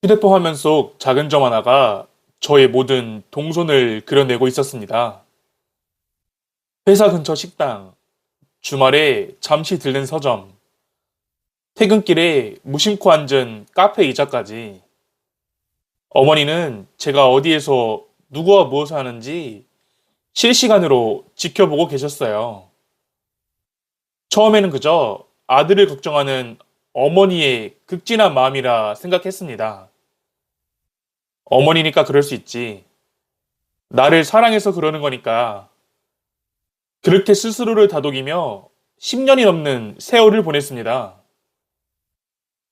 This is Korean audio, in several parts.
휴대폰 화면 속 작은 점 하나가 저의 모든 동선을 그려내고 있었습니다. 회사 근처 식당, 주말에 잠시 들른 서점, 퇴근길에 무심코 앉은 카페 의자까지. 어머니는 제가 어디에서 누구와 무엇을 하는지 실시간으로 지켜보고 계셨어요. 처음에는 그저 아들을 걱정하는 어머니의 극진한 마음이라 생각했습니다. 어머니니까 그럴 수 있지. 나를 사랑해서 그러는 거니까. 그렇게 스스로를 다독이며 10년이 넘는 세월을 보냈습니다.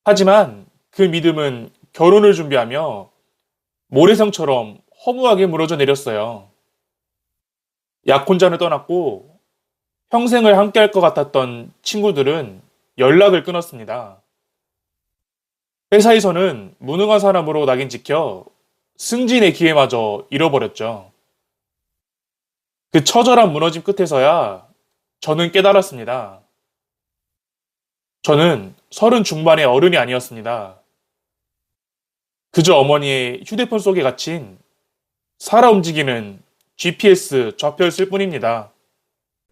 하지만 그 믿음은 결혼을 준비하며 모래성처럼 허무하게 무너져 내렸어요. 약혼자를 떠났고 평생을 함께할 것 같았던 친구들은 연락을 끊었습니다. 회사에서는 무능한 사람으로 낙인 찍혀 승진의 기회마저 잃어버렸죠. 그 처절한 무너짐 끝에서야 저는 깨달았습니다. 저는 30 중반의 어른이 아니었습니다. 그저 어머니의 휴대폰 속에 갇힌 살아 움직이는 GPS 좌표였을 뿐입니다.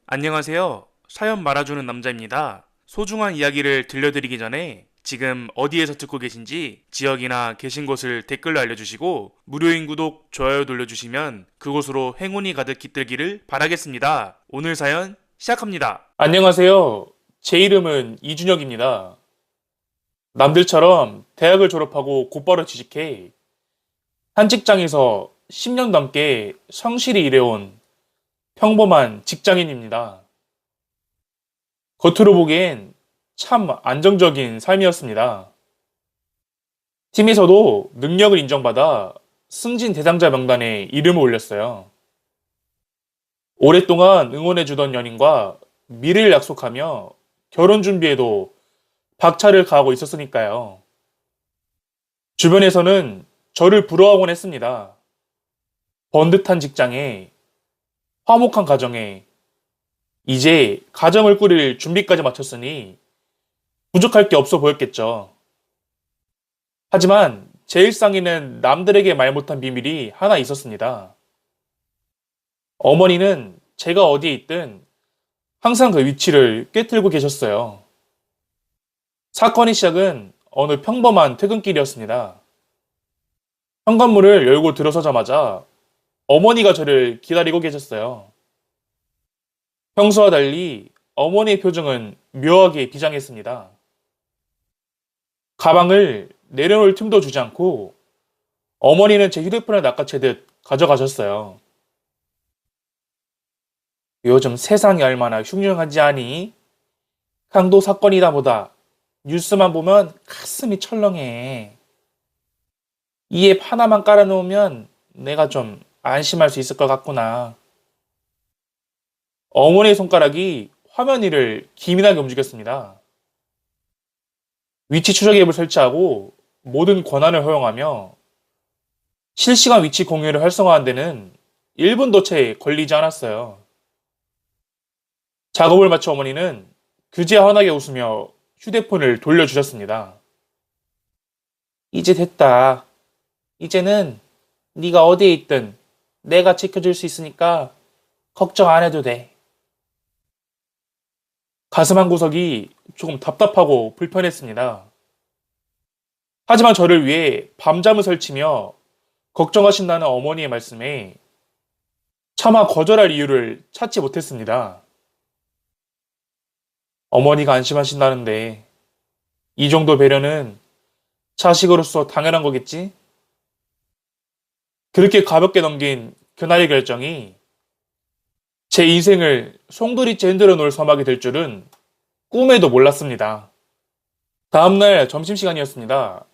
안녕하세요. 사연 말아주는 남자입니다. 소중한 이야기를 들려드리기 전에 지금 어디에서 듣고 계신지 지역이나 계신 곳을 댓글로 알려주시고 무료인 구독, 좋아요 눌러주시면 그곳으로 행운이 가득 깃들기를 바라겠습니다. 오늘 사연 시작합니다. 안녕하세요. 제 이름은 이준혁입니다. 남들처럼 대학을 졸업하고 곧바로 취직해 한 직장에서 10년 넘게 성실히 일해온 평범한 직장인입니다. 겉으로 보기엔 참 안정적인 삶이었습니다. 팀에서도 능력을 인정받아 승진 대상자 명단에 이름을 올렸어요. 오랫동안 응원해주던 연인과 미래를 약속하며 결혼 준비에도 박차를 가하고 있었으니까요. 주변에서는 저를 부러워하곤 했습니다. 번듯한 직장에, 화목한 가정에, 이제 가정을 꾸릴 준비까지 마쳤으니 부족할 게 없어 보였겠죠. 하지만 제 일상에는 남들에게 말 못한 비밀이 하나 있었습니다. 어머니는 제가 어디에 있든 항상 그 위치를 꿰뚫고 계셨어요. 사건의 시작은 어느 평범한 퇴근길이었습니다. 현관문을 열고 들어서자마자 어머니가 저를 기다리고 계셨어요. 평소와 달리 어머니의 표정은 묘하게 비장했습니다. 가방을 내려놓을 틈도 주지 않고 어머니는 제 휴대폰을 낚아채듯 가져가셨어요. 요즘 세상이 얼마나 흉흉하지 않니? 강도 사건이다 보다 뉴스만 보면 가슴이 철렁해. 이 앱 하나만 깔아놓으면 내가 좀 안심할 수 있을 것 같구나. 어머니의 손가락이 화면 위를 기민하게 움직였습니다. 위치 추적 앱을 설치하고 모든 권한을 허용하며 실시간 위치 공유를 활성화한 데는 1분도 채 걸리지 않았어요. 작업을 마쳐 어머니는 그제야 환하게 웃으며 휴대폰을 돌려주셨습니다. 이제 됐다. 이제는 네가 어디에 있든 내가 지켜줄 수 있으니까 걱정 안 해도 돼. 가슴 한 구석이 조금 답답하고 불편했습니다. 하지만 저를 위해 밤잠을 설치며 걱정하신다는 어머니의 말씀에 차마 거절할 이유를 찾지 못했습니다. 어머니가 안심하신다는데 이 정도 배려는 자식으로서 당연한 거겠지? 그렇게 가볍게 넘긴 그날의 결정이 제 인생을 송두리째 흔들어 놓을 서막이 될 줄은 꿈에도 몰랐습니다. 다음날 점심시간이었습니다.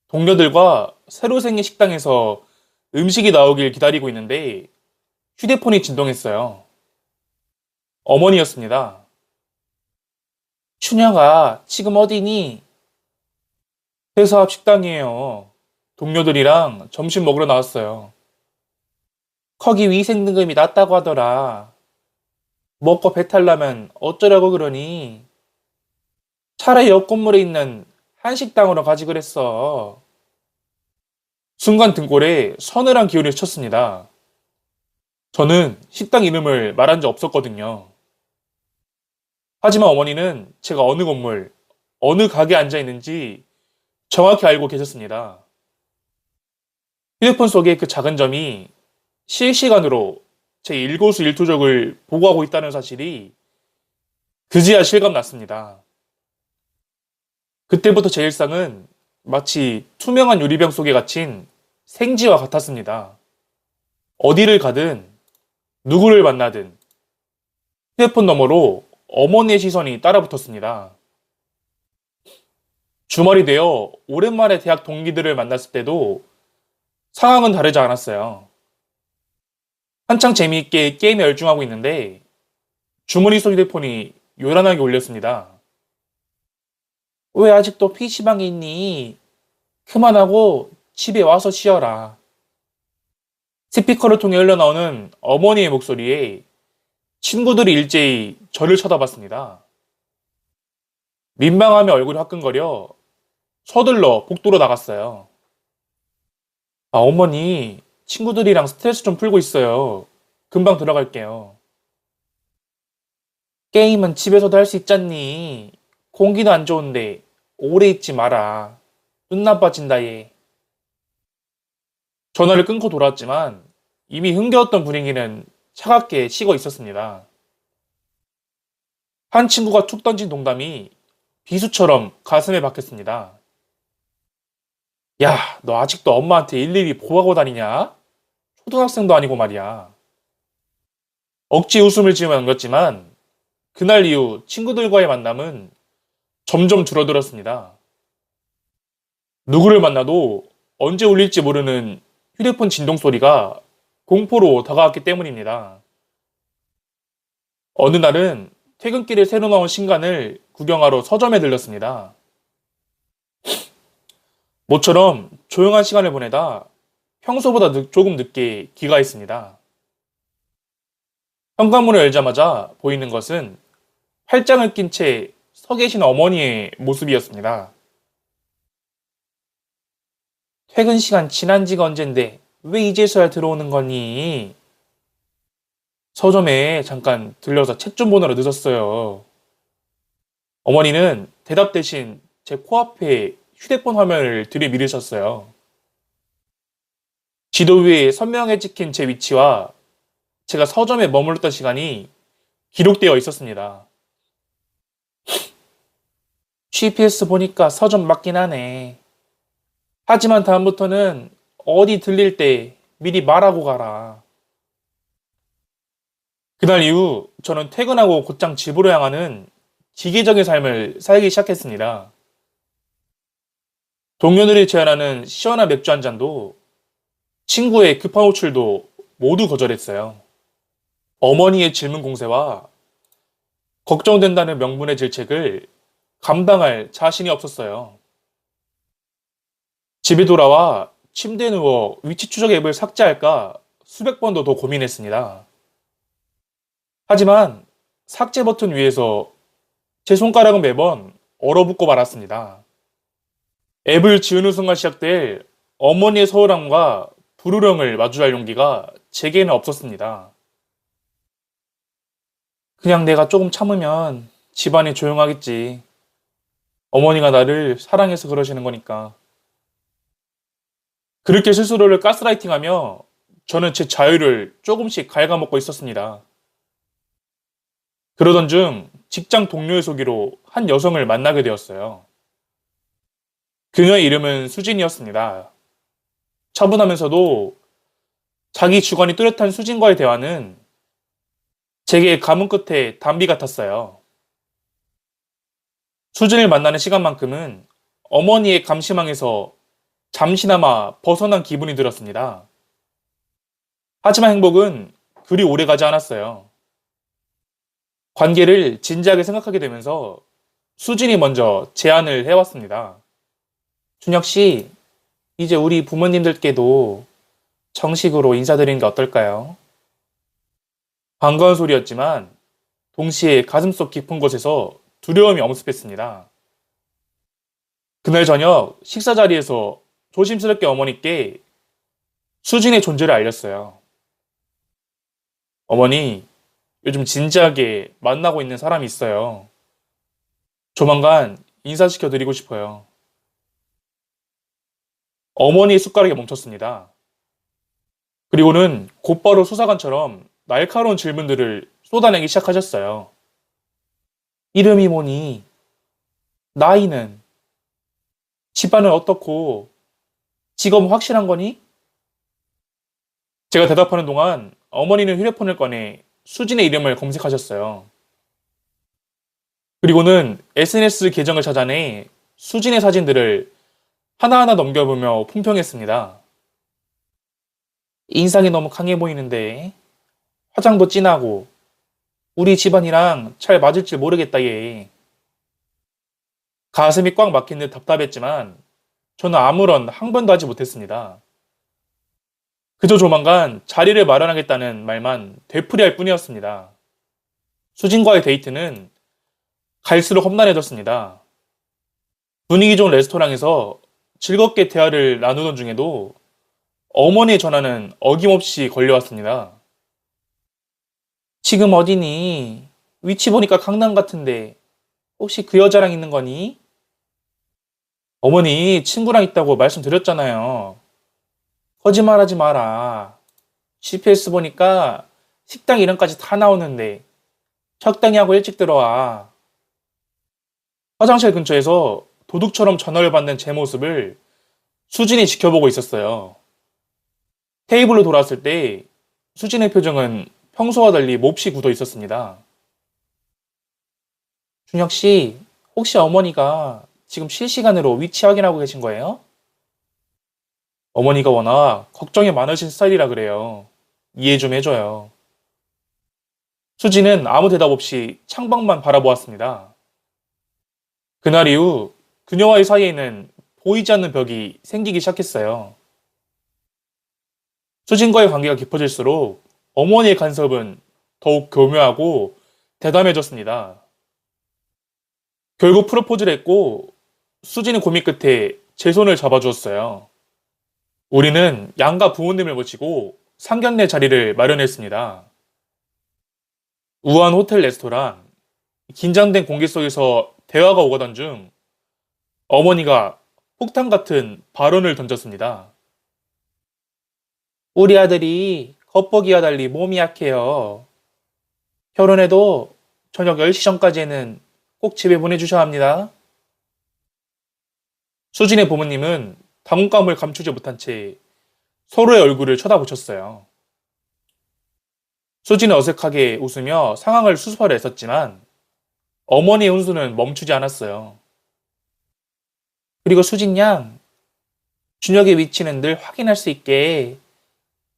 동료들과 새로 생긴 식당에서 음식이 나오길 기다리고 있는데 휴대폰이 진동했어요. 어머니였습니다. 춘향아, 지금 어디니? 회사 앞 식당이에요. 동료들이랑 점심 먹으러 나왔어요. 거기 위생 등급이 낮다고 하더라. 먹고 배탈 나면 어쩌려고 그러니? 차라리 옆 건물에 있는 한식당으로 가지 그랬어. 순간 등골에 서늘한 기운이 쳤습니다. 저는 식당 이름을 말한 적 없었거든요. 하지만 어머니는 제가 어느 건물, 어느 가게에 앉아 있는지 정확히 알고 계셨습니다. 휴대폰 속의 그 작은 점이 실시간으로 제 일거수일투족을 보고하고 있다는 사실이 그제야 실감났습니다. 그때부터 제 일상은 마치 투명한 유리병 속에 갇힌 생지와 같았습니다. 어디를 가든 누구를 만나든 휴대폰 너머로 어머니의 시선이 따라붙었습니다. 주말이 되어 오랜만에 대학 동기들을 만났을 때도 상황은 다르지 않았어요. 한창 재미있게 게임에 열중하고 있는데 주머니 속 휴대폰이 요란하게 울렸습니다. 왜 아직도 PC방에 있니? 그만하고 집에 와서 쉬어라. 스피커를 통해 흘러나오는 어머니의 목소리에 친구들이 일제히 저를 쳐다봤습니다. 민망하며 얼굴이 화끈거려 서둘러 복도로 나갔어요. 아, 어머니, 친구들이랑 스트레스 좀 풀고 있어요. 금방 들어갈게요. 게임은 집에서도 할 수 있잖니. 공기도 안 좋은데 오래 있지 마라. 눈 나빠진다 얘. 전화를 끊고 돌아왔지만 이미 흥겨웠던 분위기는 차갑게 식어 있었습니다. 한 친구가 툭 던진 농담이 비수처럼 가슴에 박혔습니다. 야, 너 아직도 엄마한테 일일이 보고하고 다니냐? 초등학생도 아니고 말이야. 억지 웃음을 지으며 넘겼지만 그날 이후 친구들과의 만남은 점점 줄어들었습니다. 누구를 만나도 언제 울릴지 모르는 휴대폰 진동 소리가 공포로 다가왔기 때문입니다. 어느 날은 퇴근길에 새로 나온 신간을 구경하러 서점에 들렀습니다. 모처럼 조용한 시간을 보내다 평소보다 조금 늦게 귀가했습니다. 현관문을 열자마자 보이는 것은 팔짱을 낀 채 서 계신 어머니의 모습이었습니다. 퇴근 시간 지난 지가 언젠데 왜 이제서야 들어오는 거니? 서점에 잠깐 들려서 책 좀 보느라 늦었어요. 어머니는 대답 대신 제 코앞에 휴대폰 화면을 들이밀으셨어요. 지도 위에 선명하게 찍힌 제 위치와 제가 서점에 머물렀던 시간이 기록되어 있었습니다. GPS 보니까 서점 맞긴 하네. 하지만 다음부터는 어디 들릴 때 미리 말하고 가라. 그날 이후 저는 퇴근하고 곧장 집으로 향하는 기계적인 삶을 살기 시작했습니다. 동료들이 제안하는 시원한 맥주 한 잔도 친구의 급한 호출도 모두 거절했어요. 어머니의 질문 공세와 걱정된다는 명분의 질책을 감당할 자신이 없었어요. 집에 돌아와 침대에 누워 위치 추적 앱을 삭제할까 수백 번도 더 고민했습니다. 하지만 삭제 버튼 위에서 제 손가락은 매번 얼어붙고 말았습니다. 앱을 지우는 순간 시작될 어머니의 서운함과 불호령을 마주할 용기가 제게는 없었습니다. 그냥 내가 조금 참으면 집안이 조용하겠지. 어머니가 나를 사랑해서 그러시는 거니까. 그렇게 스스로를 가스라이팅하며 저는 제 자유를 조금씩 갉아먹고 있었습니다. 그러던 중 직장 동료의 소개로 한 여성을 만나게 되었어요. 그녀의 이름은 수진이었습니다. 차분하면서도 자기 주관이 뚜렷한 수진과의 대화는 제게 가문 끝에 단비 같았어요. 수진을 만나는 시간만큼은 어머니의 감시망에서 잠시나마 벗어난 기분이 들었습니다. 하지만 행복은 그리 오래 가지 않았어요. 관계를 진지하게 생각하게 되면서 수진이 먼저 제안을 해왔습니다. 준혁 씨, 이제 우리 부모님들께도 정식으로 인사드리는 게 어떨까요? 반가운 소리였지만 동시에 가슴속 깊은 곳에서 두려움이 엄습했습니다. 그날 저녁 식사 자리에서 조심스럽게 어머니께 수진의 존재를 알렸어요. 어머니, 요즘 진지하게 만나고 있는 사람이 있어요. 조만간 인사시켜 드리고 싶어요. 어머니의 숟가락에 멈췄습니다. 그리고는 곧바로 수사관처럼 날카로운 질문들을 쏟아내기 시작하셨어요. 이름이 뭐니? 나이는? 집안은 어떻고? 직업은 확실한 거니? 제가 대답하는 동안 어머니는 휴대폰을 꺼내 수진의 이름을 검색하셨어요. 그리고는 SNS 계정을 찾아내 수진의 사진들을 하나하나 넘겨보며 품평했습니다. 인상이 너무 강해 보이는데 화장도 진하고 우리 집안이랑 잘 맞을지 모르겠다 얘. 가슴이 꽉 막힌 듯 답답했지만 저는 아무런 항변도 하지 못했습니다. 그저 조만간 자리를 마련하겠다는 말만 되풀이할 뿐이었습니다. 수진과의 데이트는 갈수록 험난해졌습니다. 분위기 좋은 레스토랑에서 즐겁게 대화를 나누던 중에도 어머니의 전화는 어김없이 걸려왔습니다. 지금 어디니? 위치 보니까 강남 같은데 혹시 그 여자랑 있는 거니? 어머니 친구랑 있다고 말씀드렸잖아요. 거짓말하지 마라. GPS 보니까 식당 이름까지 다 나오는데 적당히 하고 일찍 들어와. 화장실 근처에서 도둑처럼 전화를 받는 제 모습을 수진이 지켜보고 있었어요. 테이블로 돌아왔을 때 수진의 표정은 평소와 달리 몹시 굳어 있었습니다. 준혁 씨, 혹시 어머니가 지금 실시간으로 위치 확인하고 계신 거예요? 어머니가 워낙 걱정이 많으신 스타일이라 그래요. 이해 좀 해줘요. 수지는 아무 대답 없이 창밖만 바라보았습니다. 그날 이후 그녀와의 사이에는 보이지 않는 벽이 생기기 시작했어요. 수진과의 관계가 깊어질수록 어머니의 간섭은 더욱 교묘하고 대담해졌습니다. 결국 프로포즈를 했고 수진은 고민 끝에 제 손을 잡아주었어요. 우리는 양가 부모님을 모시고 상견례 자리를 마련했습니다. 우아한 호텔 레스토랑, 긴장된 공기 속에서 대화가 오가던 중 어머니가 폭탄 같은 발언을 던졌습니다. 우리 아들이 겉보기와 달리 몸이 약해요. 결혼해도 저녁 10시 전까지는 꼭 집에 보내주셔야 합니다. 수진의 부모님은 당혹감을 감추지 못한 채 서로의 얼굴을 쳐다보셨어요. 수진은 어색하게 웃으며 상황을 수습하려 했었지만 어머니의 훈수는 멈추지 않았어요. 그리고 수진 양, 준혁의 위치는 늘 확인할 수 있게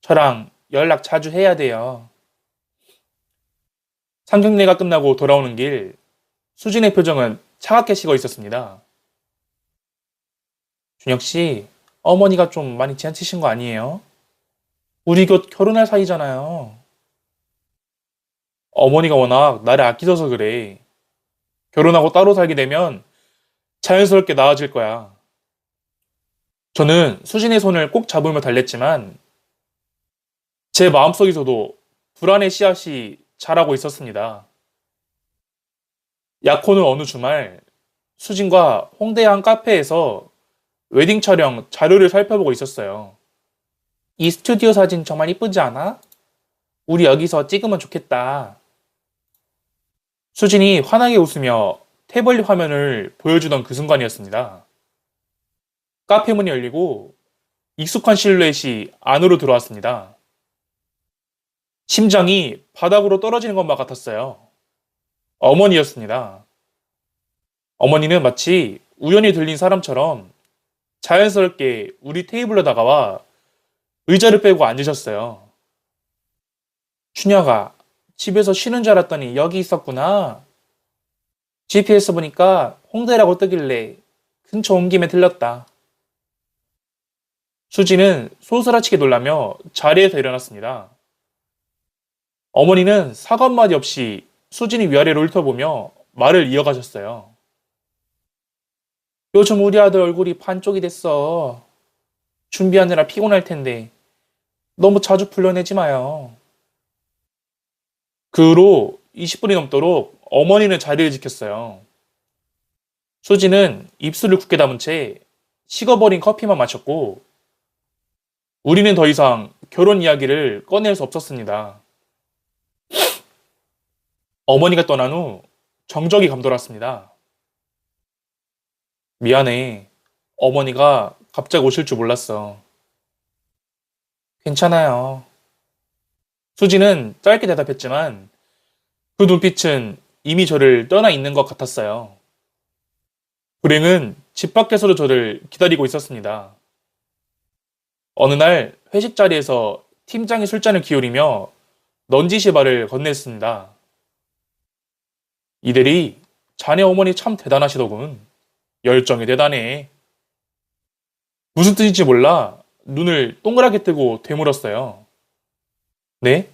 저랑 연락 자주 해야 돼요. 상견례가 끝나고 돌아오는 길, 수진의 표정은 차갑게 식어 있었습니다. 준혁 씨, 어머니가 좀 많이 지나치신 거 아니에요? 우리 곧 결혼할 사이잖아요. 어머니가 워낙 나를 아끼셔서 그래. 결혼하고 따로 살게 되면 자연스럽게 나아질 거야. 저는 수진의 손을 꼭 잡으며 달랬지만 제 마음속에서도 불안의 씨앗이 자라고 있었습니다. 약혼은 어느 주말 수진과 홍대의 한 카페에서 웨딩 촬영 자료를 살펴보고 있었어요. 이 스튜디오 사진 정말 이쁘지 않아? 우리 여기서 찍으면 좋겠다. 수진이 환하게 웃으며 태블릿 화면을 보여주던 그 순간이었습니다. 카페 문이 열리고 익숙한 실루엣이 안으로 들어왔습니다. 심장이 바닥으로 떨어지는 것만 같았어요. 어머니였습니다. 어머니는 마치 우연히 들린 사람처럼 자연스럽게 우리 테이블로 다가와 의자를 빼고 앉으셨어요. 춘혁아, 집에서 쉬는 줄 알았더니 여기 있었구나. GPS 보니까 홍대라고 뜨길래 근처 온 김에 들렸다. 수지는 소스라치게 놀라며 자리에서 일어났습니다. 어머니는 사과 한마디 없이 수진이 위아래로 훑어보며 말을 이어가셨어요. 요즘 우리 아들 얼굴이 반쪽이 됐어. 준비하느라 피곤할 텐데 너무 자주 불러내지 마요. 그 후로 20분이 넘도록 어머니는 자리를 지켰어요. 수지는 입술을 굳게 담은 채 식어버린 커피만 마셨고, 우리는 더 이상 결혼 이야기를 꺼낼 수 없었습니다. 어머니가 떠난 후 정적이 감돌았습니다. 미안해. 어머니가 갑자기 오실 줄 몰랐어. 괜찮아요. 수지는 짧게 대답했지만 그 눈빛은 이미 저를 떠나 있는 것 같았어요. 불행은 집 밖에서도 저를 기다리고 있었습니다. 어느 날 회식 자리에서 팀장이 술잔을 기울이며 넌지시 말을 건넸습니다. 이대리, 자네 어머니 참 대단하시더군. 열정이 대단해. 무슨 뜻인지 몰라 눈을 동그랗게 뜨고 되물었어요. 네?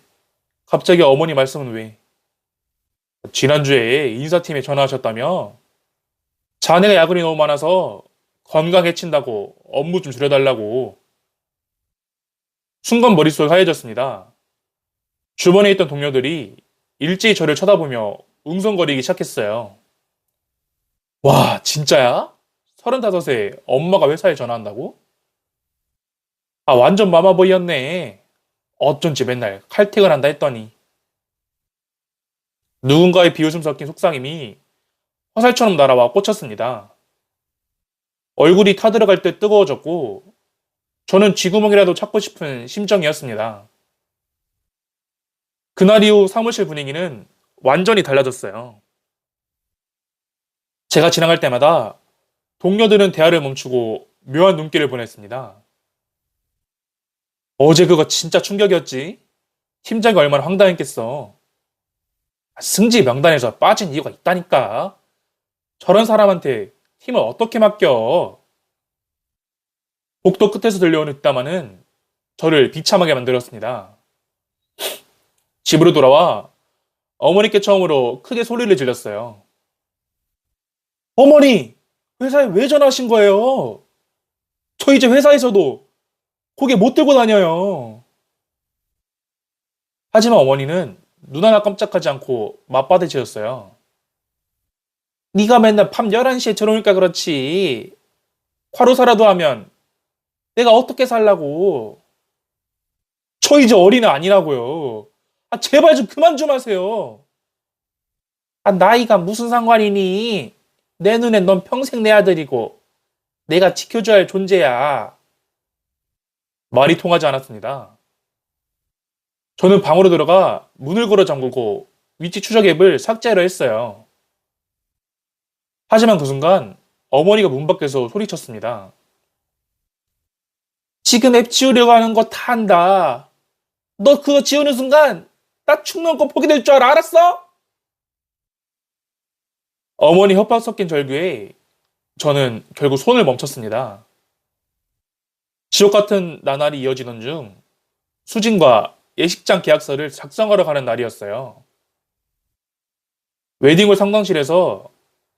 갑자기 어머니 말씀은 왜? 지난주에 인사팀에 전화하셨다며? 자네가 야근이 너무 많아서 건강 해친다고 업무 좀 줄여달라고. 순간 머릿속이 하얘졌습니다. 주변에 있던 동료들이 일제히 저를 쳐다보며 웅성거리기 시작했어요. 와, 진짜야? 35에 엄마가 회사에 전화한다고? 아, 완전 마마보이였네. 어쩐지 맨날 칼퇴근한다 했더니. 누군가의 비웃음 섞인 속상임이 화살처럼 날아와 꽂혔습니다. 얼굴이 타들어갈 때 뜨거워졌고, 저는 쥐구멍이라도 찾고 싶은 심정이었습니다. 그날 이후 사무실 분위기는 완전히 달라졌어요. 제가 지나갈 때마다 동료들은 대화를 멈추고 묘한 눈길을 보냈습니다. 어제 그거 진짜 충격이었지? 팀장이 얼마나 황당했겠어. 승지 명단에서 빠진 이유가 있다니까. 저런 사람한테 팀을 어떻게 맡겨? 복도 끝에서 들려오는 뒷담화는 저를 비참하게 만들었습니다. 집으로 돌아와 어머니께 처음으로 크게 소리를 질렀어요. 어머니! 회사에 왜 전화하신 거예요? 저 이제 회사에서도 고개 못 들고 다녀요. 하지만 어머니는 눈 하나 깜짝하지 않고 맞받아치셨어요. 네가 맨날 밤 11시에 들어오니까 그렇지. 과로사라도 하면 내가 어떻게 살라고. 저 이제 어린애 아니라고요. 아, 제발 좀 그만 좀 하세요. 아, 나이가 무슨 상관이니? 내 눈엔 넌 평생 내 아들이고 내가 지켜줘야 할 존재야. 말이 통하지 않았습니다. 저는 방으로 들어가 문을 걸어 잠그고 위치 추적 앱을 삭제하려 했어요. 하지만 그 순간 어머니가 문 밖에서 소리쳤습니다. 지금 앱 지우려고 하는 거 다 안다. 너 그거 지우는 순간 나 죽는 거 보게 될 줄 알았어? 어머니 협박 섞인 절규에 저는 결국 손을 멈췄습니다. 지옥 같은 나날이 이어지던 중 수진과 예식장 계약서를 작성하러 가는 날이었어요. 웨딩홀 상담실에서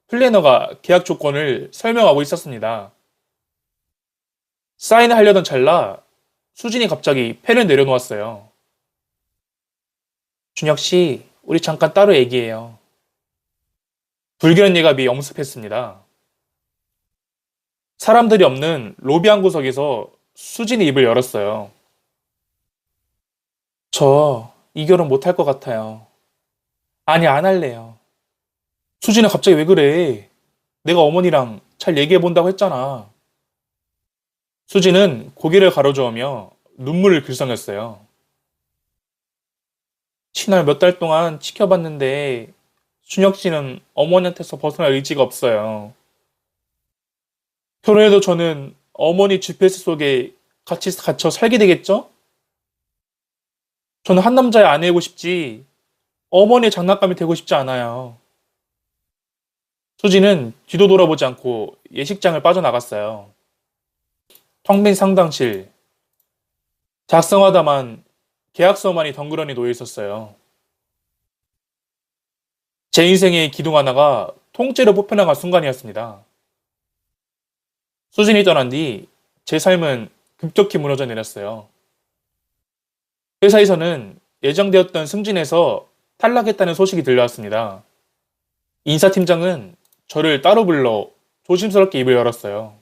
플래너가 계약 조건을 설명하고 있었습니다. 사인을 하려던 찰나 수진이 갑자기 펜을 내려놓았어요. 준혁 씨, 우리 잠깐 따로 얘기해요. 불길한 예감이 엄습했습니다. 사람들이 없는 로비 한 구석에서 수진이 입을 열었어요. 저 이 결혼 못할 것 같아요. 아니, 안 할래요. 수진아, 갑자기 왜 그래? 내가 어머니랑 잘 얘기해본다고 했잖아. 수진은 고개를 가로저으며 눈물을 글썽였어요. 친할 몇 달 동안 지켜봤는데 준혁 씨는 어머니한테서 벗어날 의지가 없어요. 결혼해도 저는 어머니 GPS 속에 같이 갇혀 살게 되겠죠? 저는 한 남자의 아내이고 싶지 어머니의 장난감이 되고 싶지 않아요. 수지는 뒤도 돌아보지 않고 예식장을 빠져나갔어요. 텅 빈 상담실. 작성하다만 계약서만이 덩그러니 놓여 있었어요. 제 인생의 기둥 하나가 통째로 뽑혀나간 순간이었습니다. 수진이 떠난 뒤 제 삶은 급격히 무너져 내렸어요. 회사에서는 예정되었던 승진에서 탈락했다는 소식이 들려왔습니다. 인사팀장은 저를 따로 불러 조심스럽게 입을 열었어요.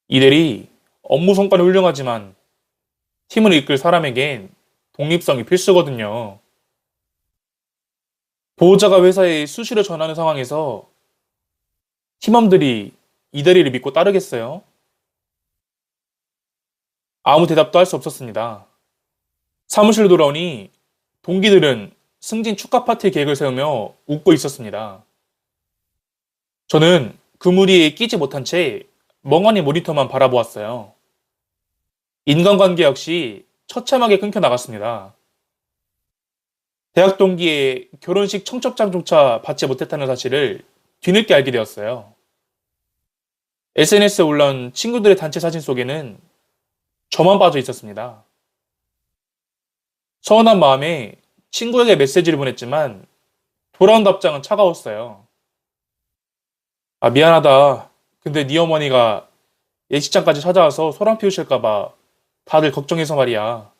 이대리, 업무 성과는 훌륭하지만 팀을 이끌 사람에겐 독립성이 필수거든요. 보호자가 회사에 수시로 전하는 상황에서 팀원들이 이대리를 믿고 따르겠어요? 아무 대답도 할 수 없었습니다. 사무실로 돌아오니 동기들은 승진 축하 파티 계획을 세우며 웃고 있었습니다. 저는 그 무리에 끼지 못한 채 멍하니 모니터만 바라보았어요. 인간관계 역시 처참하게 끊겨 나갔습니다. 대학 동기의 결혼식 청첩장조차 받지 못했다는 사실을 뒤늦게 알게 되었어요. SNS에 올라온 친구들의 단체 사진 속에는 저만 빠져 있었습니다. 서운한 마음에 친구에게 메시지를 보냈지만 돌아온 답장은 차가웠어요. 아, 미안하다. 근데 네 어머니가 예식장까지 찾아와서 소란 피우실까봐 다들 걱정해서 말이야.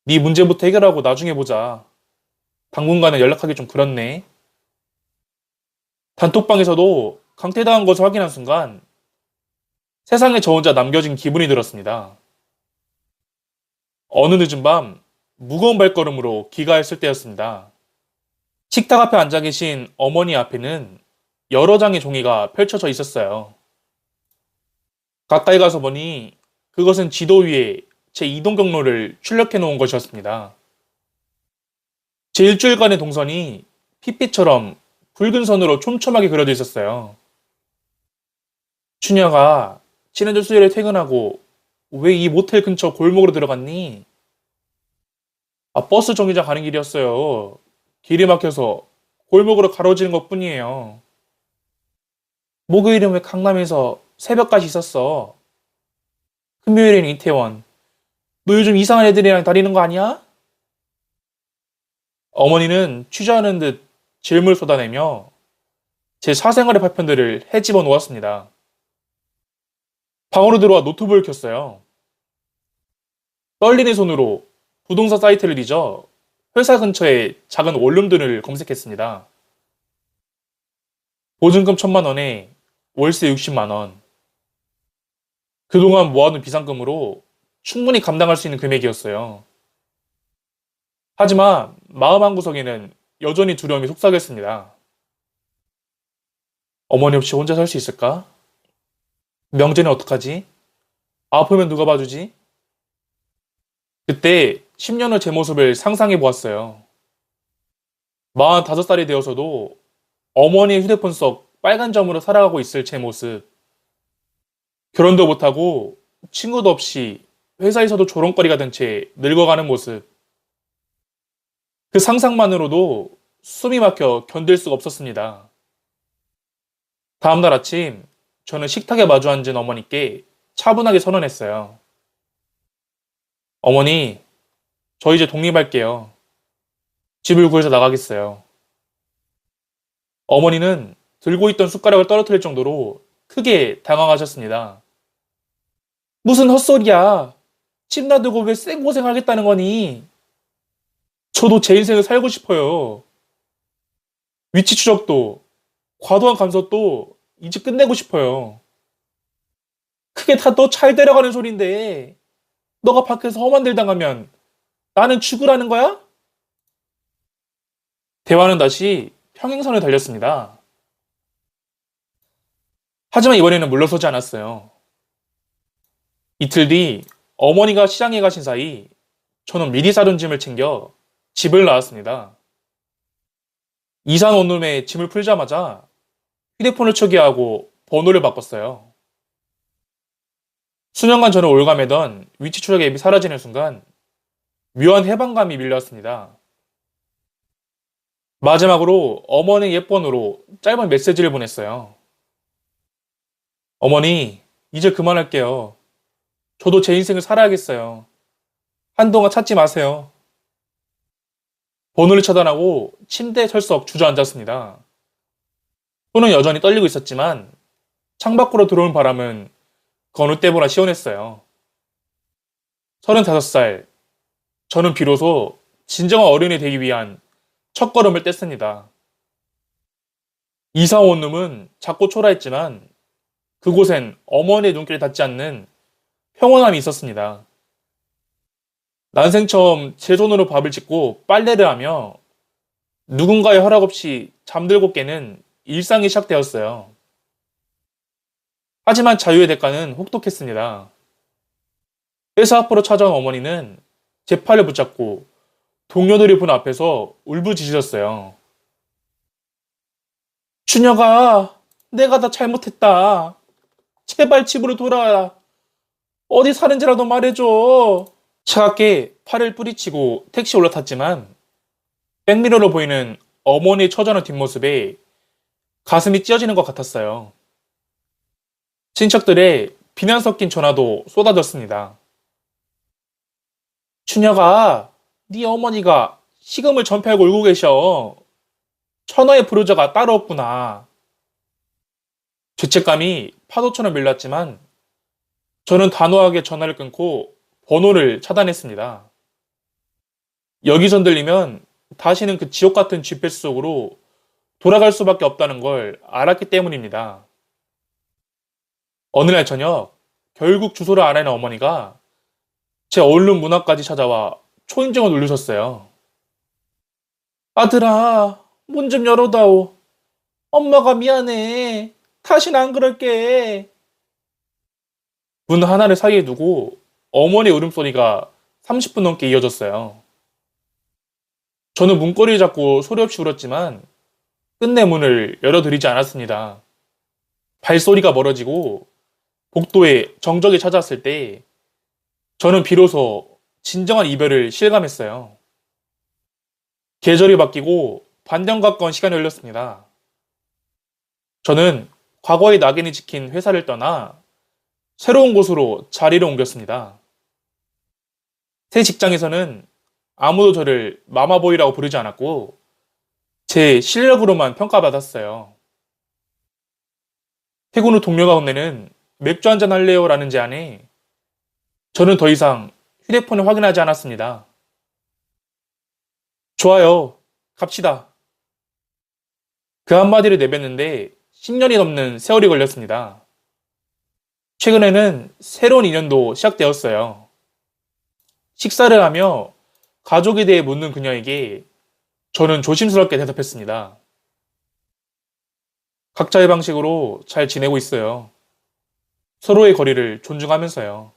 네 문제부터 해결하고 나중에 보자. 당분간은 연락하기 좀 그렇네. 단톡방에서도 강퇴당한 것을 확인한 순간 세상에 저 혼자 남겨진 기분이 들었습니다. 어느 늦은 밤 무거운 발걸음으로 귀가했을 때였습니다. 식탁 앞에 앉아 계신 어머니 앞에는 여러 장의 종이가 펼쳐져 있었어요. 가까이 가서 보니 그것은 지도 위에 제 이동 경로를 출력해 놓은 것이었습니다. 제 일주일간의 동선이 핏빛처럼 붉은 선으로 촘촘하게 그려져 있었어요. 춘향아, 지난주 수요일에 퇴근하고 왜 이 모텔 근처 골목으로 들어갔니? 아, 버스 정류장 가는 길이었어요. 길이 막혀서 골목으로 가로지른 것 뿐이에요. 목요일은 왜 강남에서 새벽까지 있었어? 금요일엔 이태원. 너 요즘 이상한 애들이랑 다니는 거 아니야? 어머니는 취조하는 듯 질문을 쏟아내며 제 사생활의 파편들을 헤집어 놓았습니다. 방으로 들어와 노트북을 켰어요. 떨리는 손으로 부동산 사이트를 뒤져 회사 근처의 작은 원룸들을 검색했습니다. 보증금 1,000만 원에 월세 60만 원. 그동안 모아둔 비상금으로 충분히 감당할 수 있는 금액이었어요. 하지만 마음 한구석에는 여전히 두려움이 속삭였습니다. 어머니 없이 혼자 살 수 있을까? 명제는 어떡하지? 아프면 누가 봐주지? 그때 10년 후 제 모습을 상상해 보았어요. 45살이 되어서도 어머니의 휴대폰 속 빨간 점으로 살아가고 있을 제 모습. 결혼도 못하고 친구도 없이 회사에서도 조롱거리가 된 채 늙어가는 모습. 그 상상만으로도 숨이 막혀 견딜 수가 없었습니다. 다음날 아침, 저는 식탁에 마주 앉은 어머니께 차분하게 선언했어요. 어머니, 저 이제 독립할게요. 집을 구해서 나가겠어요. 어머니는 들고 있던 숟가락을 떨어뜨릴 정도로 크게 당황하셨습니다. 무슨 헛소리야. 집 놔두고 왜 생고생하겠다는 거니? 저도 제 인생을 살고 싶어요. 위치 추적도, 과도한 간섭도 이제 끝내고 싶어요. 그게 다 너 잘 데려가는 소린데 너가 밖에서 험한 일 당하면 나는 죽으라는 거야? 대화는 다시 평행선을 달렸습니다. 하지만 이번에는 물러서지 않았어요. 이틀 뒤 어머니가 시장에 가신 사이 저는 미리 사둔 짐을 챙겨 집을 나왔습니다. 이산 원룸에 짐을 풀자마자 휴대폰을 초기화하고 번호를 바꿨어요. 수년간 저를 올가매던 위치 추적 앱이 사라지는 순간 묘한 해방감이 밀려왔습니다. 마지막으로 어머니 옛번호로 짧은 메시지를 보냈어요. 어머니, 이제 그만할게요. 저도 제 인생을 살아야겠어요. 한동안 찾지 마세요. 번호를 차단하고 침대에 철썩 주저앉았습니다. 손은 여전히 떨리고 있었지만 창밖으로 들어온 바람은 그 어느 때보다 시원했어요. 35살. 저는 비로소 진정한 어른이 되기 위한 첫걸음을 뗐습니다. 이사 온 놈은 작고 초라했지만 그곳엔 어머니의 눈길에 닿지 않는 평온함이 있었습니다. 난생 처음 제 손으로 밥을 짓고 빨래를 하며 누군가의 허락 없이 잠들고 깨는 일상이 시작되었어요. 하지만 자유의 대가는 혹독했습니다. 회사 앞으로 찾아온 어머니는 제 팔을 붙잡고 동료들이 본 앞에서 울부짖으셨어요. 준혁아, 내가 다 잘못했다. 제발 집으로 돌아와. 어디 사는지라도 말해줘. 차갑게 팔을 뿌리치고 택시 올라탔지만 백미러로 보이는 어머니의 처절한 뒷모습에 가슴이 찢어지는 것 같았어요. 친척들의 비난 섞인 전화도 쏟아졌습니다. 준혁아, 네 어머니가 식음을 전폐하고 울고 계셔. 천하의 불효자가 따로 없구나. 죄책감이 파도처럼 밀렸지만 저는 단호하게 전화를 끊고 번호를 차단했습니다. 여기선 들리면 다시는 그 지옥 같은 쥐패스 속으로 돌아갈 수밖에 없다는 걸 알았기 때문입니다. 어느 날 저녁, 결국 주소를 알아낸 어머니가 제 얼른 문 앞까지 찾아와 초인종을 누르셨어요. 아들아, 문 좀 열어다오. 엄마가 미안해. 다시는 안 그럴게. 문 하나를 사이에 두고 어머니의 울음소리가 30분 넘게 이어졌어요. 저는 문고리를 잡고 소리 없이 울었지만 끝내 문을 열어드리지 않았습니다. 발소리가 멀어지고 복도에 정적이 찾아왔을 때 저는 비로소 진정한 이별을 실감했어요. 계절이 바뀌고 반년 가까운 시간이 흘렀습니다. 저는 과거의 낙인이 찍힌 회사를 떠나 새로운 곳으로 자리를 옮겼습니다. 새 직장에서는 아무도 저를 마마보이라고 부르지 않았고 제 실력으로만 평가받았어요. 퇴근 후 동료가 건네는 맥주 한잔 할래요? 라는 제안에 저는 더 이상 휴대폰을 확인하지 않았습니다. 좋아요. 갑시다. 그 한마디를 내뱉는데 10년이 넘는 세월이 걸렸습니다. 최근에는 새로운 인연도 시작되었어요. 식사를 하며 가족에 대해 묻는 그녀에게 저는 조심스럽게 대답했습니다. 각자의 방식으로 잘 지내고 있어요. 서로의 거리를 존중하면서요.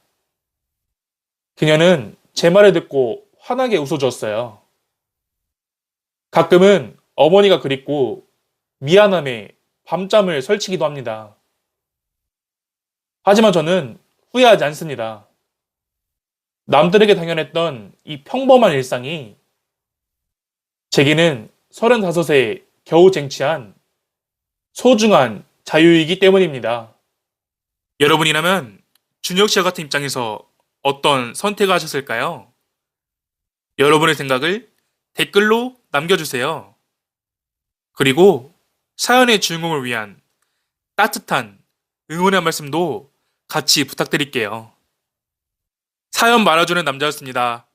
그녀는 제 말을 듣고 환하게 웃어주었어요. 가끔은 어머니가 그립고 미안함에 밤잠을 설치기도 합니다. 하지만 저는 후회하지 않습니다. 남들에게 당연했던 이 평범한 일상이 제게는 35세 겨우 쟁취한 소중한 자유이기 때문입니다. 여러분이라면 준혁 씨와 같은 입장에서 어떤 선택을 하셨을까요? 여러분의 생각을 댓글로 남겨주세요. 그리고 사연의 주인공을 위한 따뜻한 응원의 말씀도 같이 부탁드릴게요. 사연 말아주는 남자였습니다.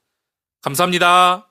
감사합니다.